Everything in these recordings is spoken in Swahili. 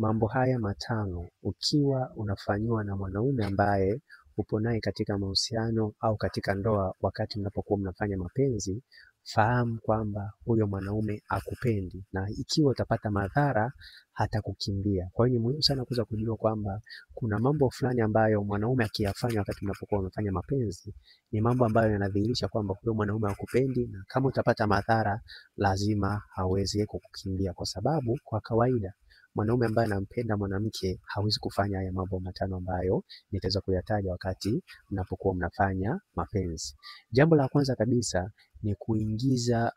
mambo haya matano ukiwa unafanyiwa na mwanaume ambaye upo naye katika mahusiano au katika ndoa, wakati mnapokuwa mnafanya mapenzi, fahamu kwamba huyo mwanaume akupendi, na ikiwa utapata madhara hatakukimbia. Kwa hiyo ni muhimu sana kuweza kujua kwamba kuna mambo fulani ambayo mwanaume akiyafanya wakati mnapokuwa mnafanya mapenzi ni mambo ambayo yanadhihirisha kwamba huyo mwanaume hakupendi, na kama utapata madhara lazima hawezi kukukimbia, kwa sababu kwa kawaida mwanaume ambaye anampenda mwanamke hawezi kufanya haya mambo matano ambayo nitaweza kuyataja wakati mnapokuwa mnafanya mapenzi. Jambo la kwanza kabisa ni kuingiza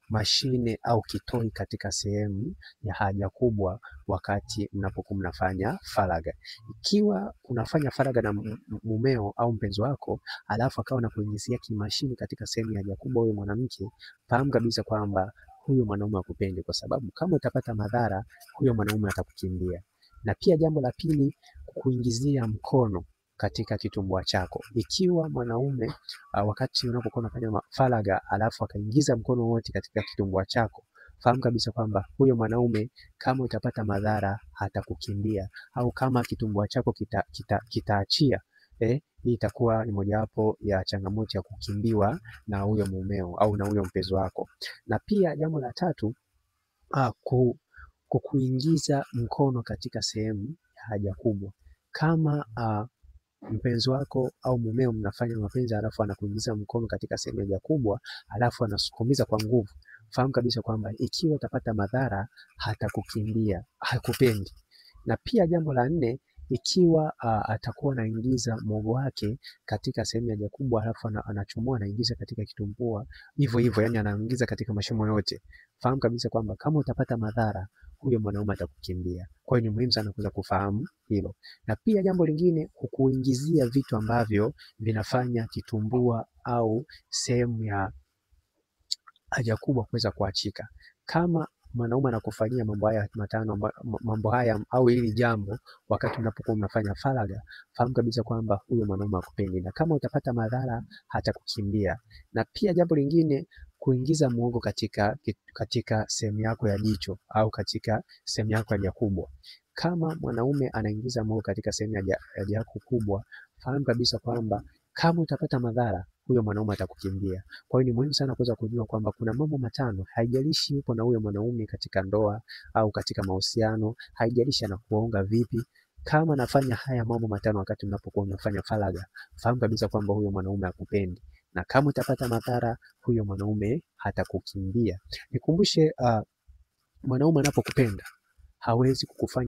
mashine au kitoi katika sehemu ya haja kubwa wakati mnapokuwa mnafanya faragha. Ikiwa unafanya faragha na mumeo au mpenzi wako, alafu akawa anakuingizia kimashini katika sehemu ya haja kubwa huyo mwanamke, fahamu kabisa kwamba huyo mwanaume hakupendi, kwa sababu kama utapata madhara huyo mwanaume atakukimbia. Na pia jambo la pili, kuingizia mkono katika kitumbua chako. Ikiwa mwanaume wakati unapokuwa unafanya faragha alafu akaingiza mkono wote katika kitumbua chako, fahamu kabisa kwamba huyo mwanaume kama utapata madhara hatakukimbia, au kama kitumbua chako kitaachia, hii itakuwa ni mojawapo ya changamoto ya kukimbiwa na huyo mumeo au na huyo mpenzi wako. Na pia jambo la tatu, kukuingiza mkono katika sehemu ya haja kubwa. Kama mpenzi wako au mumeo mnafanya mapenzi alafu anakuingiza mkono katika sehemu ya haja kubwa alafu anasukumiza kwa nguvu, fahamu kabisa kwamba ikiwa utapata madhara hatakukimbia, hakupendi. Na pia jambo la nne, ikiwa atakuwa anaingiza mwogo wake katika sehemu ya haja kubwa alafu anachomoa anaingiza katika kitumbua hivyo hivyo, yani anaingiza katika mashimo yote, fahamu kabisa kwamba kama utapata madhara huyo mwanaume atakukimbia. Kwa hiyo ni muhimu sana kuweza kufahamu hilo. Na pia jambo lingine, kukuingizia vitu ambavyo vinafanya kitumbua au sehemu ya haja kubwa kuweza kuachika. Kama mwanaume anakufanyia mambo haya matano, mambo haya au hili jambo wakati mnapokuwa mnafanya faragha, fahamu kabisa kwamba huyo mwanaume hakupendi, na kama utapata madhara hatakukimbia. Na pia jambo lingine, kuingiza muhogo katika sehemu yako ya jicho au katika sehemu yako ya haja kubwa. Kama mwanaume anaingiza muhogo katika sehemu ya haja yako kubwa, fahamu kabisa kwamba kama utapata madhara huyo mwanaume atakukimbia. Kwa hiyo ni muhimu sana kuweza kujua kwamba kuna mambo matano, haijalishi upo na huyo mwanaume katika ndoa au katika mahusiano, haijalishi anakuonga vipi, kama anafanya haya mambo matano wakati mnapokuwa mnafanya faragha, fahamu kabisa kwamba huyo mwanaume hakupendi, na kama utapata madhara huyo mwanaume hatakukimbia. Nikumbushe, mwanaume anapokupenda hawezi kukufanya